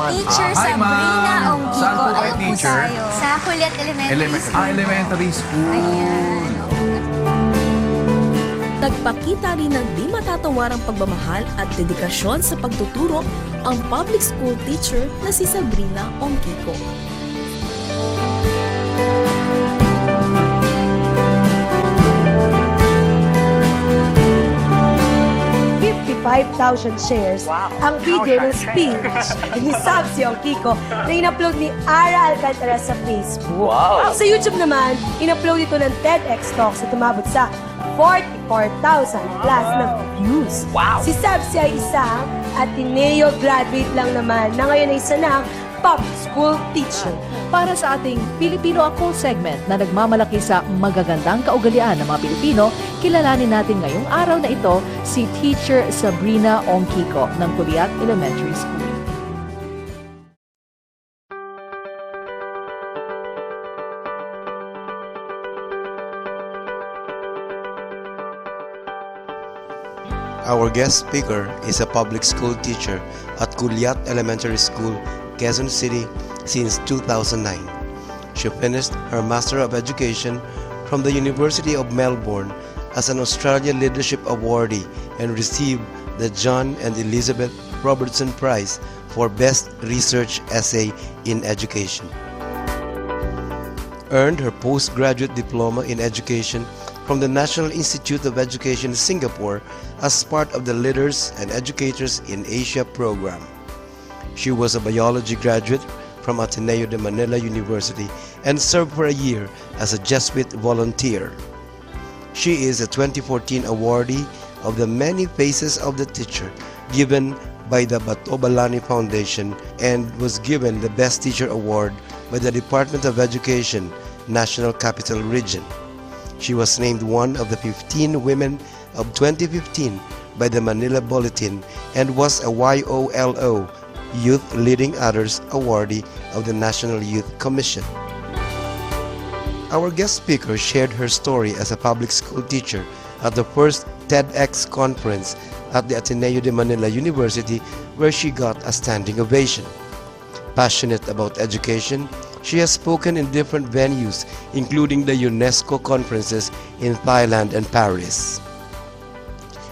Teacher Hi, Sabrina ma'am. Ongkiko. Saan po kayo, Ano po teacher? tayo? Sa Juliet Elementary School. Elementary school. Ayan. Nagpakita rin ng di matatawarang pagmamahal at dedikasyon sa pagtuturo ang public school teacher na si Sabrina Ongkiko. shares ang video ng speech ni Sabsi Ongkiko na in-upload ni Ara Alcantara sa Facebook. Sa YouTube naman, in-upload ito ng TEDx Talks na tumabot sa 44,000 plus na views. Si Sabsi ay isang Ateneo graduate lang naman na ngayon ay isa ng public school teacher. Para sa ating Pilipino Ako segment na nagmamalaki sa magagandang kaugalian ng mga Pilipino, kilalanin natin ngayong araw na ito si Teacher Sabrina Ongkiko ng Kuliat Elementary School. Our guest speaker is a public school teacher at Kuliat Elementary School, Quezon City since 2009. She finished her Master of Education from the University of Melbourne as an Australian Leadership Awardee and received the John and Elizabeth Robertson Prize for Best Research Essay in Education. Earned her postgraduate diploma in education from the National Institute of Education Singapore as part of the Leaders and Educators in Asia program. She was a biology graduate from Ateneo de Manila University and served for a year as a Jesuit volunteer. She is a 2014 awardee of the Many Faces of the Teacher given by the Batobalani Foundation and was given the Best Teacher Award by the Department of Education, National Capital Region. She was named one of the 15 women of 2015 by the Manila Bulletin and was a YOLO Youth Leading Others awardee of the National Youth Commission. Our guest speaker shared her story as a public school teacher at the first TEDx conference at the Ateneo de Manila University, where she got a standing ovation. Passionate about education, she has spoken in different venues, including the UNESCO conferences in Thailand and Paris.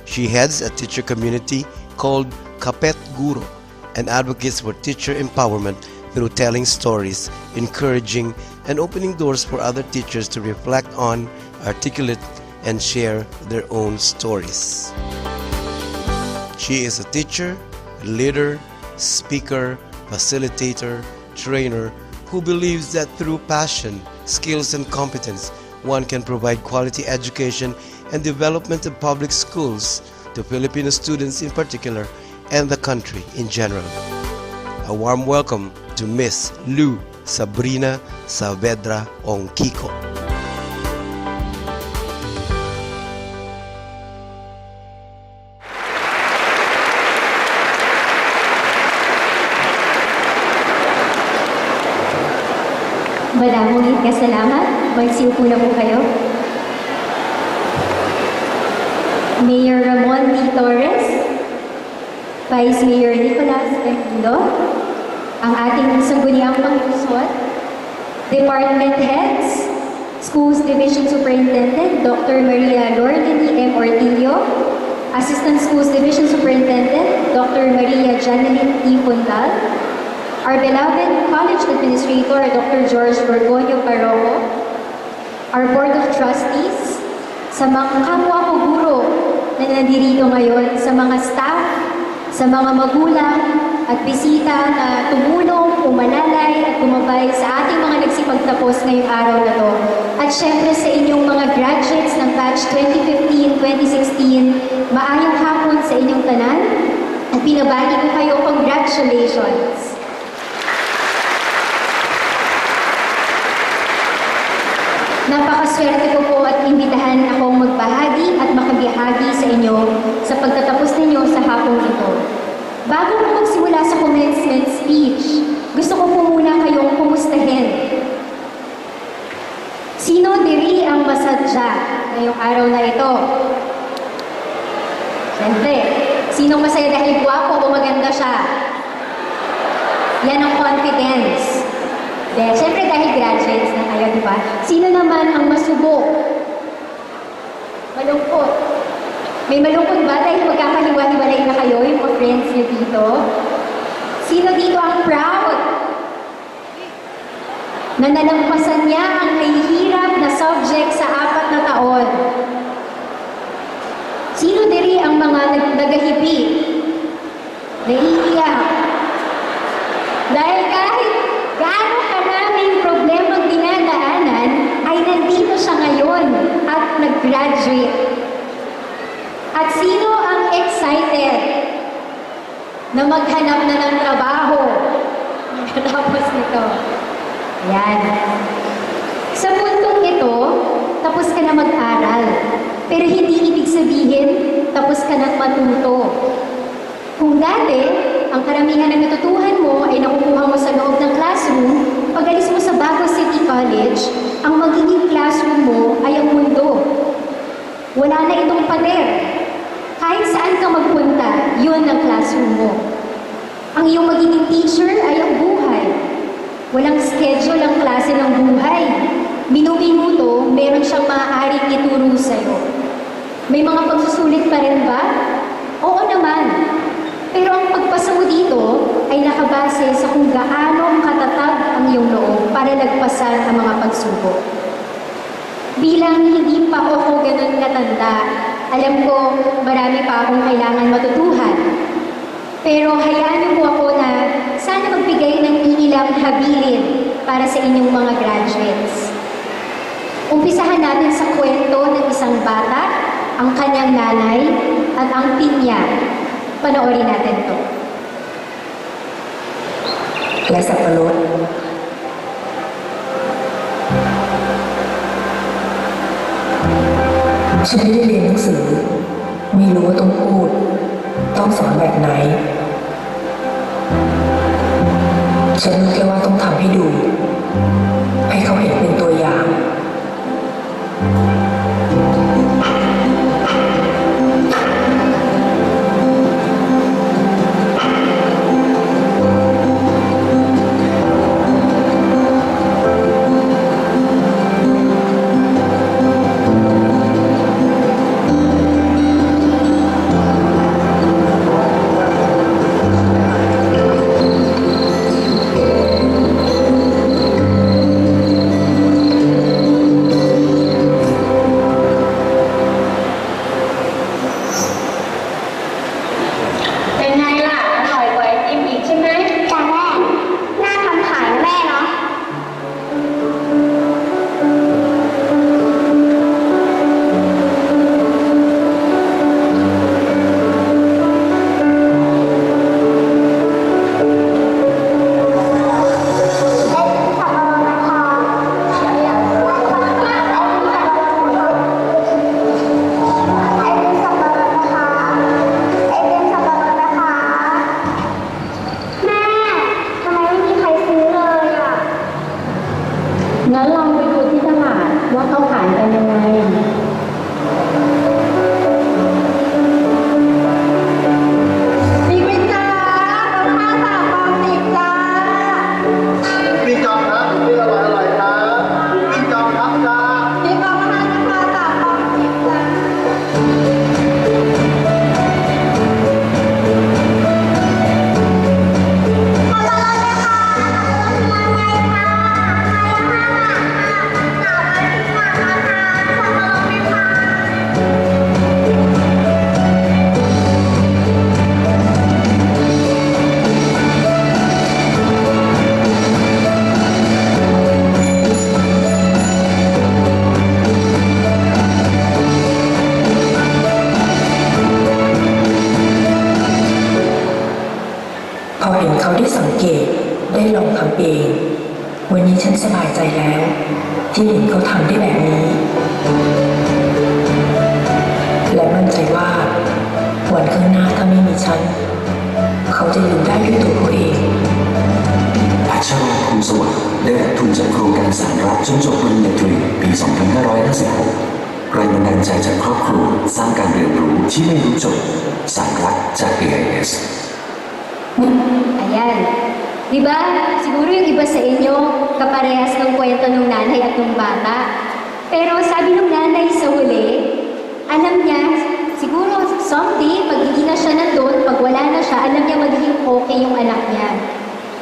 She heads a teacher community called Kapet Guru and advocates for teacher empowerment through telling stories, encouraging and opening doors for other teachers to reflect on, articulate, and share their own stories. She is a teacher, leader, speaker, facilitator, trainer who believes that through passion, skills, and competence, one can provide quality education and development of public schools to Filipino students in particular and the country in general. A warm welcome to Miss Lu Sabrina Saavedra Ongkiko. Maraming kasalamat. Magsiupo na po kayo. Mayor Ramon T. Torres, Vice Mayor Nicolas Benguido, ang ating sangguniang panglusot, Department Heads, Schools Division Superintendent Dr. Maria Lordini M. Ortilio, Assistant Schools Division Superintendent Dr. Maria Janeline T. Fundal, our beloved College Administrator Dr. George Borgonio Parroco, our Board of Trustees, sa mga kapwa ko guro na nandirito ngayon, sa mga staff, sa mga magulang at bisita na tumulong, umalalay at gumabay sa ating mga nagsipagtapos ngayong araw na to. At syempre sa inyong mga graduates ng batch 2015-2016, maayong hapon sa inyong tanan at binabati ko kayo, congratulations! Napakaswerte ko po at imbitahan akong magbahagi at makabihagi sa inyo sa pagtatapos ninyo sa hapong ito. Bago mo magsimula sa commencement speech, gusto ko po muna kayong kumustahin. Sino diri ang masadya ngayong araw na ito? Siyempre, sinong masaya dahil guwapo o maganda siya? Yan ang confidence. Siyempre dahil graduates na kayo, di ba? Sino naman ang masubok? Malungkot. May malungkot ba dahil magkakahiwa-hiwalay na kayo, yung mga friends niyo dito? Sino dito ang proud? Na nalampasan niya ang mahihirap na subject sa 4 na taon. Sino diri ang mga nagahibi? Naiiyak. Dahil kahit gaano karaming problemang dinadaanan, ay nandito siya ngayon at nag-graduate. At sino ang excited na maghanap na ng trabaho tapos nito? Yan. Sa puntong ito, tapos ka na mag-aral. Pero hindi ibig sabihin, tapos ka nang matuto. Kung dati, ang karamihan ng natutuhan mo ay nakukuha mo sa loob ng classroom, pag-alis mo sa Bago City College, ang magiging classroom mo ay ang mundo. Wala na itong pader. Kahit saan ka magpunta, yun ang classroom mo. Ang iyong magiging teacher ay ang buhay. Walang schedule ang klase ng buhay. Minuminuto, meron siyang maaaring ituro sa'yo. May mga pagsusulit pa rin ba? Oo naman. Pero ang pagpasa mo dito ay nakabase sa kung gaano katatag ang iyong loob para lagpasan ang mga pagsubok. Bilang hindi pa ako ganun katanda, alam ko marami pa akong kailangan matutuhan. Pero hayaan niyo po ako na sana magbigay ng iilang habilin para sa inyong mga graduates. Umpisahan natin sa kwento ng isang bata, ang kanyang nanay, at ang pinya. Panoorin natin to. และสับปะรดฉันไม่ได้เรียนหนังสือไม่รู้ว่าต้องพูดต้องสอนแบบไหนฉันรู้แค่ว่าต้องทำให้ดูให้เขาเห็นเป็นตัวอย่าง เป็นไงล่ะ อร่อยกว่าไอติมอีกใช่ไหมจ้าแม่ น่าทำขายนะแม่เนาะ แม่ ทำไมไม่มีใครซื้อเลยอ่ะ งั้นลองไปดูที่ตลาดว่าเขาขายกันยังไง มีไหมจ๊ะราคา3 บาท 10จ้า มีจองครับมีอร่อยครับมีจองครับจ้า มีกองราคา3 บาท 10จ้า พอเห็นเขาได้สังเกตได้ลองทำเอง วันนี้ฉันสบายใจแล้ว ที่เห็นเขาทำได้แบบนี้ และมั่นใจว่าวันข้างหน้าถ้าไม่มีฉัน เขาจะอยู่ได้ด้วยตัวเขาเอง อาชาภูมิสวัสดิ์ได้รับทุนจากโครงการสารรัฐจนจบปริญญาตรีปี 2556 แรงบันดาลใจจากครอบครัวสร้างการเรียนรู้ที่ไม่รู้จบสารรัฐจาก AIS Ayan. Di ba? Siguro yung iba sa inyo, kaparehas ng kwento ng nanay at ng bata. Pero sabi ng nanay sa huli, alam niya, siguro someday, pag hindi na siya nandun, pag wala na siya, alam niya magiging okay yung anak niya.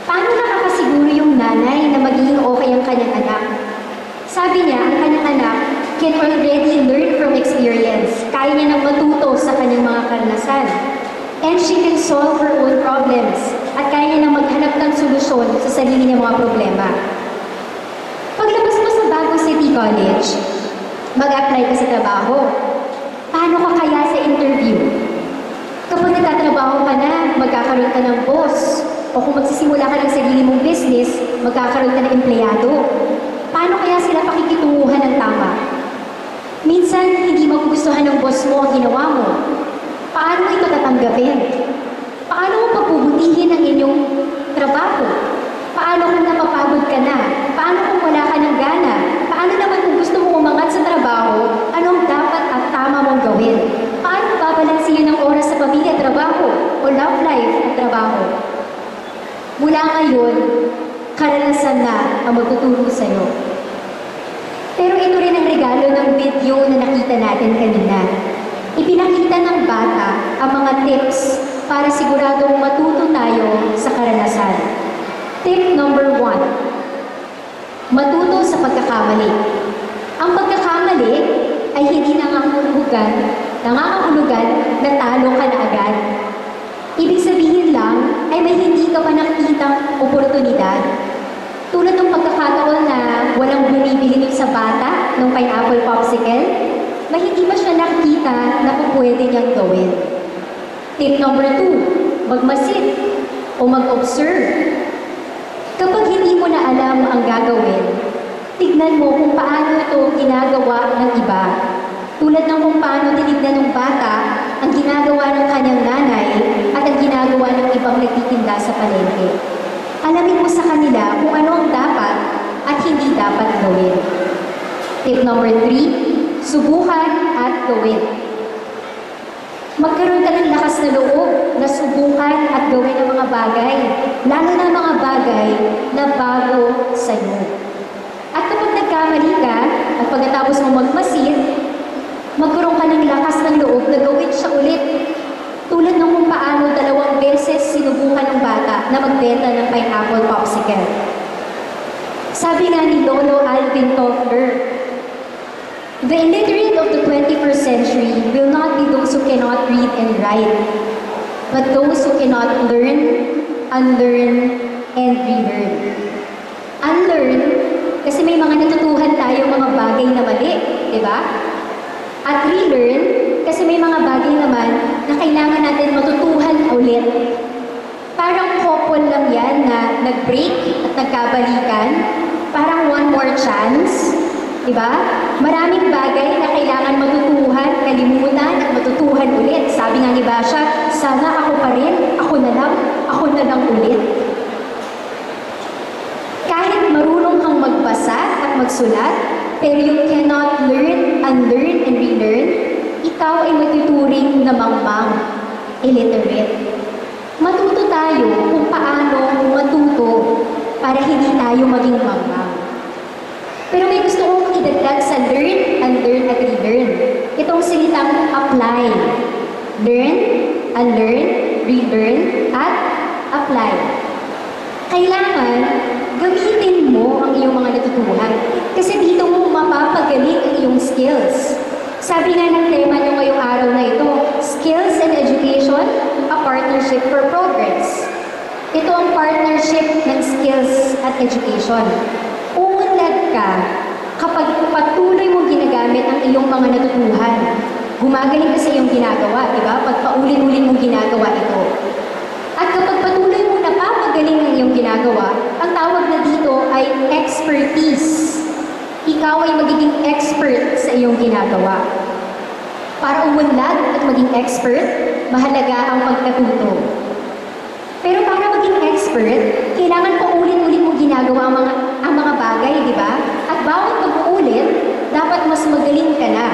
Paano nakakasiguro yung nanay na magiging okay ang kanyang anak? Sabi niya, ang kanyang anak can already learn from experience. Kaya niya nang matuto sa kanyang mga karanasan. And she can solve her own problems. At kaya niya nang maghanap ng solusyon sa sarili niyang mga problema. Paglabas mo sa bagong city college, mag-apply ka sa trabaho. Paano ka kaya sa interview? Kapag nagtatrabaho ka na, magkakaroon ka ng boss. O kung magsisimula ka ng sarili mong business, magkakaroon ka ng empleyado. Paano kaya sila pakikitunguhan ng tama? Minsan, hindi magugustuhan ng boss mo ang ginawa mo. Paano mo ito tatanggapin? Paano mo papubutihin ang inyong trabaho? Paano kung napapagod ka na? Paano kung wala ka ng gana? Paano naman kung gusto mo umangat sa trabaho, anong dapat at tama mong gawin? Paano babalansihin ang oras sa pamilya, trabaho, o love life at trabaho? Mula ngayon, karanasan na ang magtuturo sa'yo. Pero ito rin ang regalo ng video na nakita natin kanina. Ipinakita ng bata ang mga tips para siguradong matuto tayo sa karanasan. Tip number 1. Matuto sa pagkakamali. Ang pagkakamali ay hindi nangangahulugan na talo ka na agad. Ibig sabihin lang ay may hindi ka pa nakikitang oportunidad. Tulad ng pagkakataon na walang bumibili nun sa bata ng pineapple popsicle, na hindi ba siya nakita na kung pwede niyang gawin. Tip number 2, magmasid o mag-observe. Kapag hindi mo na alam ang gagawin, tignan mo kung paano ito ginagawa ng iba. Tulad ng kung paano tinignan ng bata ang ginagawa ng kanyang nanay at ang ginagawa ng ibang nagtitinda sa palengke. Alamin mo sa kanila kung ano ang dapat at hindi dapat gawin. Tip number 3, subukan at gawin. Magkaroon ka ng lakas na loob na subukan at gawin ang mga bagay, lalo na mga bagay na bago sa iyo. At kapag nagkamali ka at pagkatapos mo magmasid, magkaroon ka ng lakas ng loob na gawin siya ulit. Tulad ng kung paano 2 beses sinubukan ng bata na magbenta ng pineapple popsicle. Sabi nga ni Lolo Alvin Toffler, the illiterate of the 21st century will not be those who cannot read and write, but those who cannot learn, unlearn, and relearn. Unlearn, kasi may mga natutuhan tayo mga bagay na mali, di ba? At relearn, kasi may mga bagay naman na kailangan natin matutuhan ulit. Parang couple lang yan na nag-break at nagkabalikan, parang one more chance. Diba? Maraming bagay na kailangan matutuhan, kalimutan at matutuhan ulit. Sabi nga ni Basha, sana ako pa rin, ako na lang ulit. Kahit marunong kang magbasa at magsulat, pero you cannot learn, unlearn, and relearn, ikaw ay matuturing na mangmang, illiterate. Matuto tayo kung paano matuto para hindi tayo maging mangmang. Pero may gusto kong idagdag sa learn, unlearn, at relearn. Itong salitang apply. Learn, unlearn, relearn, at apply. Kailangan gamitin mo ang iyong mga natutuhan. Kasi dito mo mapapagaling ang iyong skills. Sabi nga ng tema nyo ngayong araw na ito, Skills and Education, a Partnership for Progress. Ito ang partnership ng skills at education. Umunlad ka kapag patuloy mong ginagamit ang iyong mga natutuhan. Gumagaling ka sa iyong ginagawa, di ba? Pag paulit-ulit mong ginagawa ito. At kapag patuloy mong napapagaling ang iyong ginagawa, ang tawag na dito ay expertise. Ikaw ay magiging expert sa iyong ginagawa. Para umunlad at maging expert, mahalaga ang pagkatuto. Pero para maging expert, kailangan paulit-ulit mong ginagawa ang mga bagay, di ba? At bawat pag-uulit, dapat mas magaling ka na.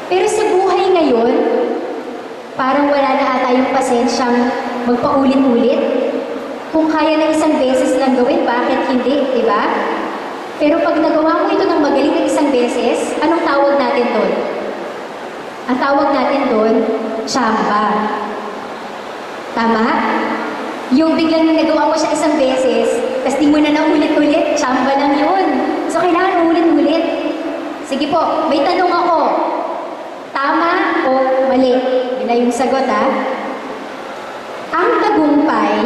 Pero sa buhay ngayon, parang wala na ata yung pasensyang magpaulit-ulit. Kung kaya na isang beses lang gawin, bakit hindi, di ba? Pero pag nagawa mo ito ng magaling na isang beses, anong tawag natin doon? Ang tawag natin doon, tsamba. Tama? Yung biglang nagawa mo siya isang beses, tapos di mo na naulit-ulit, tsamba lang yun. So, kailangan ulit-ulit. Sige po, may tanong ako. Tama o mali? Yun na yung sagot, ha? Ang tagumpay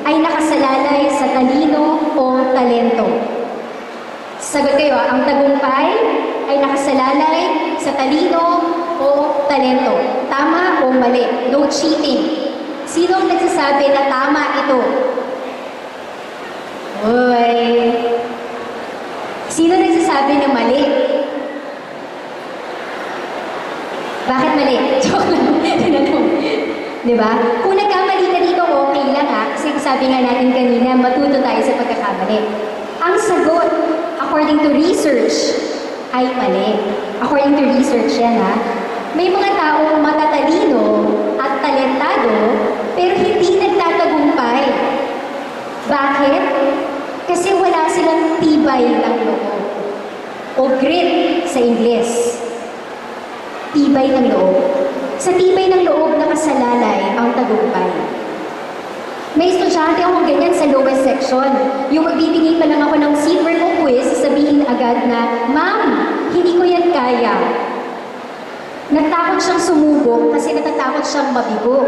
ay nakasalalay sa talino o talento. Sagot kayo, ang tagumpay ay nakasalalay sa talino o talento. Tama o mali? No cheating. Sino ang nagsasabi na tama ito? Uy. Sino nagsasabi na mali? Bakit mali? Joke lang. Diba? Kung nagkamali ka dito, okay lang ha. Kasi sabi nga natin kanina, matuto tayo sa pagkakamali. Ang sagot, according to research, ay mali. According to research yan ha. May mga taong matatalino at talentado, pero hindi nagtatagumpay. Bakit? Kasi wala silang tibay ng loob. O grit sa Ingles. Tibay ng loob. Sa tibay ng loob nakasalalay ang tagumpay. May estudyante akong ganyan sa lowest section. Yung magbibigay pa lang ako ng seatwork o quiz, sabihin agad na, Ma'am, hindi ko yan kaya. Natakot siyang sumubok kasi natatakot siyang mabigo.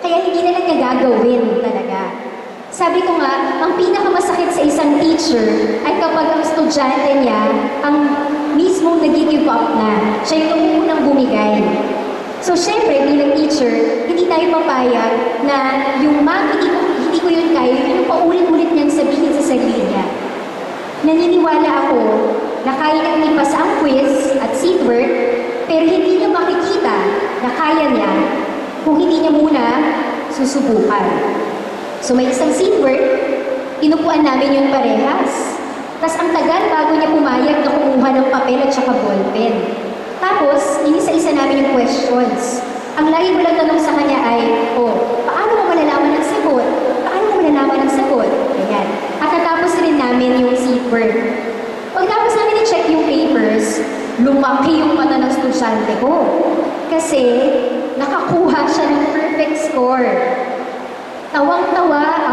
Kaya hindi na lang niya gagawin talaga. Sabi ko nga, ang pinakamasakit sa isang teacher ay kapag ang estudyante niya ang mismong nag-give up na. Siya yung unang bumigay. So, syempre, bilang teacher, hindi tayo papayag na yung ma'am, hindi ko yun kaya, yun yung paulit-ulit niyang sabihin sa sarili niya. Naniniwala ako na kaya niyang ipasa ang quiz at seatwork, pero hindi niya makikita na kaya niya kung hindi niya muna susubukan. So, may isang seatwork, inupuan namin yung parehas. Tapos, ang tagal bago niya pumayag na kumuha ng papel at saka ballpen. Tapos, inisa-isa namin yung questions. Ang lagi ko lang tanong sa kanya ay, paano mo malalaman ang sagot? Paano mo malalaman ang sagot? Ganyan. At natapos rin namin yung seatwork. Pagtapos namin i-check yung papers, lumaki yung mata ng estudyante ko. Kasi, nakakuha siya ng perfect score. Tawang-tawa,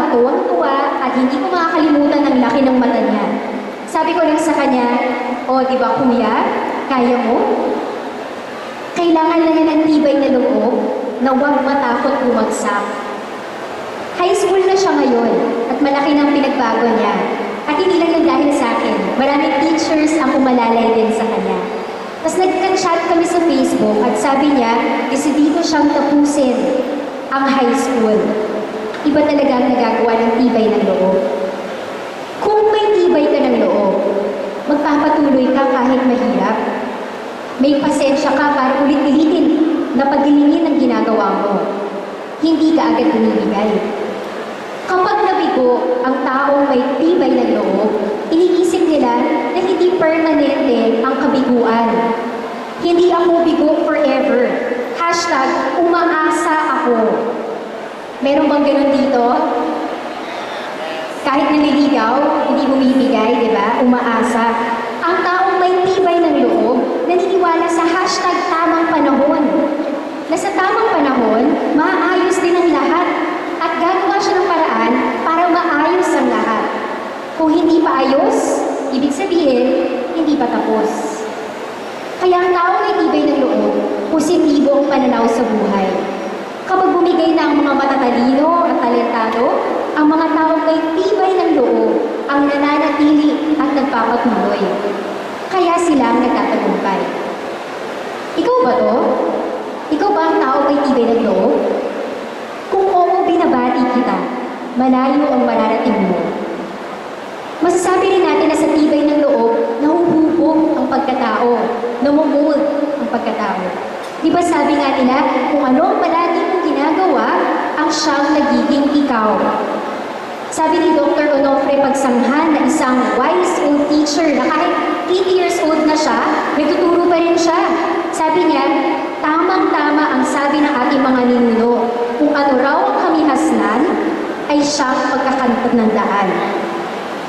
at hindi ko makakalimutan ang laki ng mata niya. Sabi ko lang sa kanya, di ba kuya, kaya mo? Kailangan lang yan ng tibay na loob na huwag matakot bumagsak. High school na siya ngayon at malaki ng pinagbago niya. At hindi lang yung dahil sa akin, maraming teachers ang umalalay din sa kanya. Tapos nag-chat kami sa Facebook at sabi niya, desidido siyang tapusin ang high school. Iba talaga ang nagagawa ng tibay ng loob. Kung may tibay ka ng loob, magpapatuloy ka kahit mahirap. May pasensya ka para ulit-ulitin na pagilingin ang ginagawa mo. Hindi ka agad binibigay. Kapag nabigo ang taong may tibay ng loob, iniisip nila na hindi permanente ang kabiguan. Hindi ako bigo forever. # umaasa ako. Meron bang ganun dito? Kahit naliligaw, hindi bumibigay, di ba? Umaasa. Ang taong may tibay ng loob, naniniwala sa # tamang panahon. Na sa tamang panahon, maayos din ang lahat at gagawa siya ng paraan para maayos ang lahat. Kung hindi pa ayos, ibig sabihin, hindi pa tapos. Kaya ang taong may tibay ng loob, positibo ang pananaw sa buhay. Kapag bumigay na ang mga matatalino at talentado, ang mga taong may tibay ng loob ang nananatili at nagpapatuloy. Kaya sila ang nagtatagumpay. Ikaw ba to? Ikaw ba ang tao may tibay ng loob? Kung oo, binabati kita, malayo ang mararating mo. Masasabi rin natin na sa tibay ng loob, nahuhubog ang pagkatao, namumud ang pagkatao. Di ba sabi nga nila, kung ano ang palagi mong ginagawa, ang siyang nagiging ikaw. Sabi ni Dr. Onofre Pagsanghan na isang wise old teacher na kahit 80 years old na siya, nagtuturo pa rin siya. Sabi niya, tamang-tama ang sabi ng ating mga ninuno. Kung ano raw ang kamihasnan, ay siyang pagkakatandaan.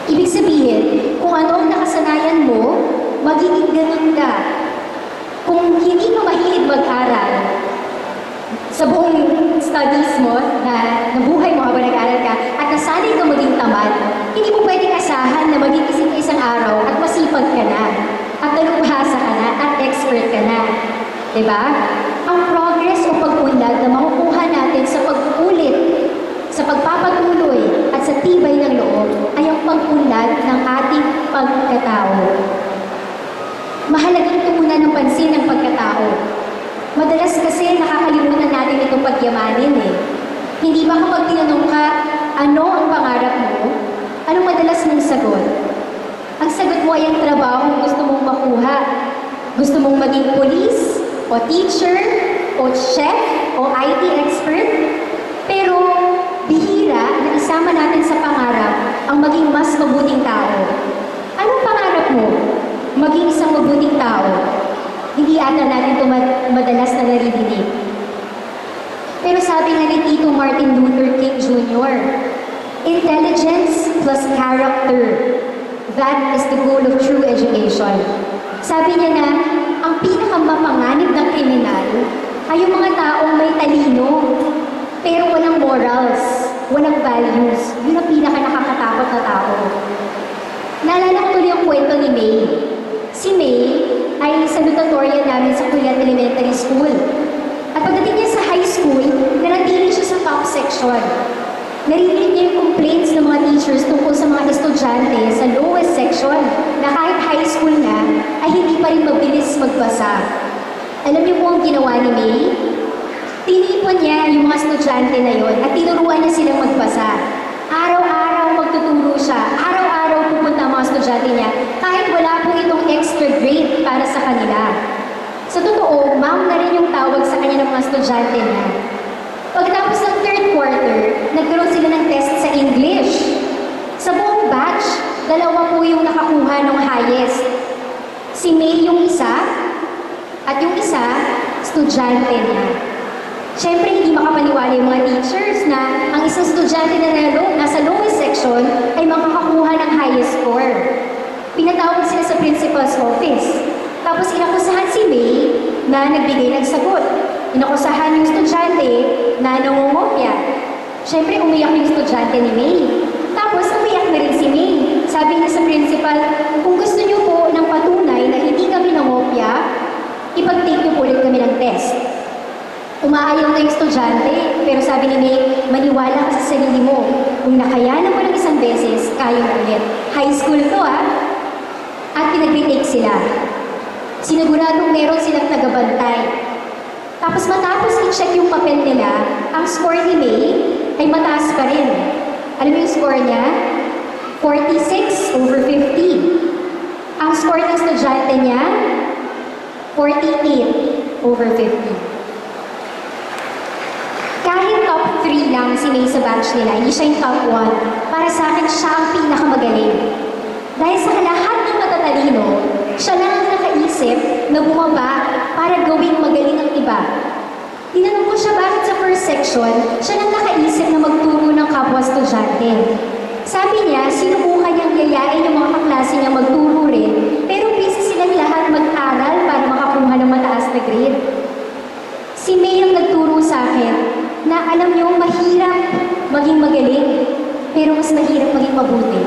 Ibig sabihin, kung ano ang nakasanayan mo, magiging ganun ka. Kung hindi ka mahilig mag-aral, sa buong studies mo, na nabuhay mo habang nag-aaral ka, at nasanay ka maging tamad, hindi mo pwedeng asahan na magigising ka isang araw at masipag ka na, at nalubhasa ka na, at expert ka na. Diba? Ang progress o pag-unlad na makukuha natin sa pag-ulit, sa pagpapatuloy, at sa tibay ng loob, ay ang pag-unlad ng ating pagkatao. Mahalagang tuunan ng pansin ng pagkatao. Madalas kasi nakakalimutan natin itong pagyamanin eh. Hindi ba kapag tinanong ka, ano ang pangarap mo? Anong madalas mong sagot? Ang sagot mo ay ang trabaho gusto mong makuha. Gusto mong maging police, o teacher, o chef, o IT expert. Pero bihira na isama natin sa pangarap ang maging mas mabuting tao. Anong pangarap mo? Maging isang mabuting tao. Hindi ata natin ito madalas na naririnig. Pero sabi nga ni Tito Martin Luther King Jr., intelligence plus character, that is the goal of true education. Sabi niya na, ang pinakamapanganib ng kriminal ay yung mga taong may talino, pero walang morals, walang values. Yun ang pinaka-nakakatakot na tao. Naalala ko tuloy yung kwento ni May. Si May ay salutatorian namin sa Kuliat Elementary School. At pagdating niya sa high school, nanatili siya sa top section. Naririnig niya yung complaints ng mga teachers tungkol sa mga estudyante sa lowest section na kahit high school na, ay hindi pa rin mabilis magbasa. Alam niyo po ang ginawa ni May? Tinipon niya yung mga estudyante na yon at tinuruan niya silang magbasa. Araw-araw magtuturo siya. Araw-araw pupunta ang mga estudyante niya kahit wala po itong extra grade para sa kanila. Sa totoo, ma'am na rin yung tawag sa kanya ng mga estudyante niya. Pagkatapos ng third quarter, nagkaroon sila ng test sa English. Sa buong batch, 2 po yung nakakuha ng highest. Si May yung isa, at yung isa, estudyante niya. Siyempre, hindi makapaniwala yung mga teachers na ang isang estudyante na nasa lowest section ay makakakuha ng highest score. Pinatawag sila sa principal's office. Tapos inakusahan si May na nagbigay ng sagot. Inakusahan yung estudyante na nangungopya. Siyempre, umiyak yung estudyante ni May. Tapos, umiyak na rin si May. Sabi niya sa principal, kung gusto niyo po ng patunay na hindi kami nangopya, ipag-take niyo po ulit kami ng test. Umaayaw na yung estudyante, pero sabi ni May, maniwala ka sa sarili mo. Kung nakayanan mo ng isang beses, kaya mo ulit. High school to At pinag-retake sila. Siniguradong meron silang tagabantay. Tapos matapos i-check yung papel nila, ang score ni May ay mataas pa rin. Alam mo yung score niya? 46/50. Ang score ng estudyante niya, 48/50. Kahit top 3 lang si May sa batch nila, hindi siya yung top 1. Para sa akin, siya ang pinakamagaling. Dahil sa lahat ng matatalino, siya lang ang nakaisip na bumaba para gawing magaling ang iba. Tinanong ko siya bakit sa first section, siya lang nakaisip na magturo ng kapwa estudyante. Sabi niya, sinubukan niyang yayain yung mga kaklase niya magturo rin, pero busy silang lahat mag-aral para makakuha ng mataas na grade. Si May ang nagturo sa akin na alam niyo, mahirap maging magaling, pero mas mahirap maging mabuti.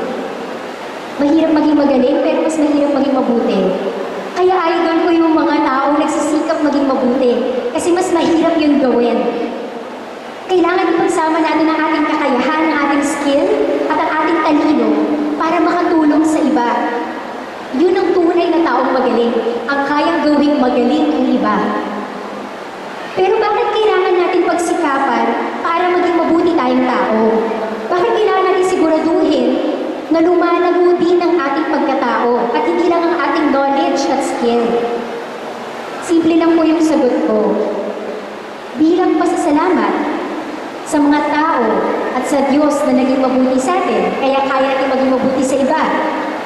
Mahirap maging magaling, pero mas mahirap maging mabuti. Kaya idol ko yung mga taong nagsisikap maging mabuti, kasi mas mahirap yun gawin. Kailangan ipagsama natin ang ating kakayahan, ang ating skill, at ang ating talino para makatulong sa iba. Yun ang tunay na taong magaling, ang kayang gawing magaling ang iba. Pero bakit kailangan natin pagsikapan para maging mabuti tayong tao? Bakit kailangan natin siguraduhin na lumalago din ang ating pagkatao at hindi lang ang ating knowledge at skill? Simple lang po yung sagot ko. Bilang pasasalamat sa mga tao at sa Diyos na naging mabuti sa atin, kaya kaya natin maging mabuti sa iba.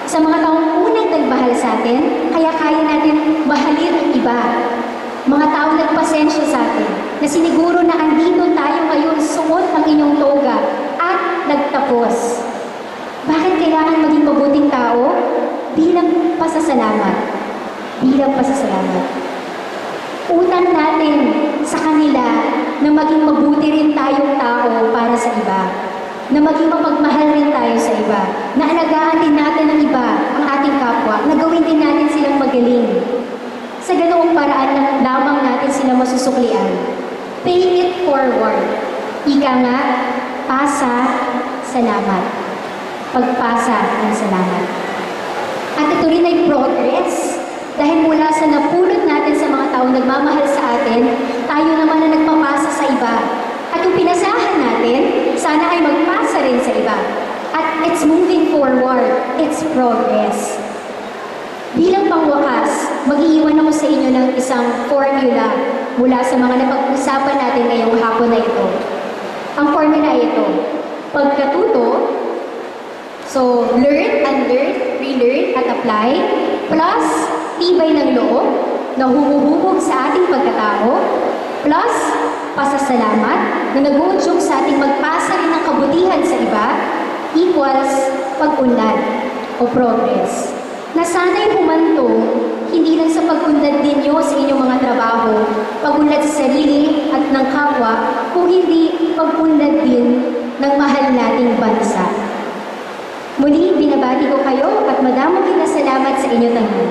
Sa mga taong unang nagmahal sa atin, kaya kaya natin mahalin ang iba. Mga taong nagpasensya sa atin, na siniguro na andito tayo ngayon, suot ang inyong toga, at nagtapos. Bakit kailangan maging mabuting tao? Bilang pasasalamat. Bilang pasasalamat. Utang natin sa kanila na maging mabuti rin tayong tao para sa iba. Na maging mapagmahal rin tayo sa iba. Na alagaan din natin ang iba, ang ating kapwa. Na gawin din natin silang magaling. Sa ganoong paraan lang lamang natin sila masusuklian. Pay it forward. Ika nga, pasa, salamat. Pagpasa ng salamat. At ito rin ay progress. Dahil mula sa napulot natin sa mga taong nagmamahal sa atin, tayo naman na nagpapasa sa iba. At yung pinasahan natin, sana ay magpasa rin sa iba. At it's moving forward. It's progress. Bilang pangwakas, mag-iiwan ako sa inyo ng isang formula mula sa mga napag-usapan natin ngayong hapon na ito. Ang formula ay ito. Pagkatuto, so learn, unlearn, relearn, at apply, plus tibay ng loob na humuhubog sa ating pagkatao, plus pasasalamat na nag-uudyok sa ating magpasa rin ng kabutihan sa iba, equals pag-unlad o progress. Na sana'y humantong hindi lang sa pag-unlad ninyo sa inyong mga trabaho, pag-unlad sa sarili at ng kapwa, kung hindi pag-unlad din ng mahal nating bansa. Muli, binabati ko kayo at madamong kinasalamat sa inyo tanong.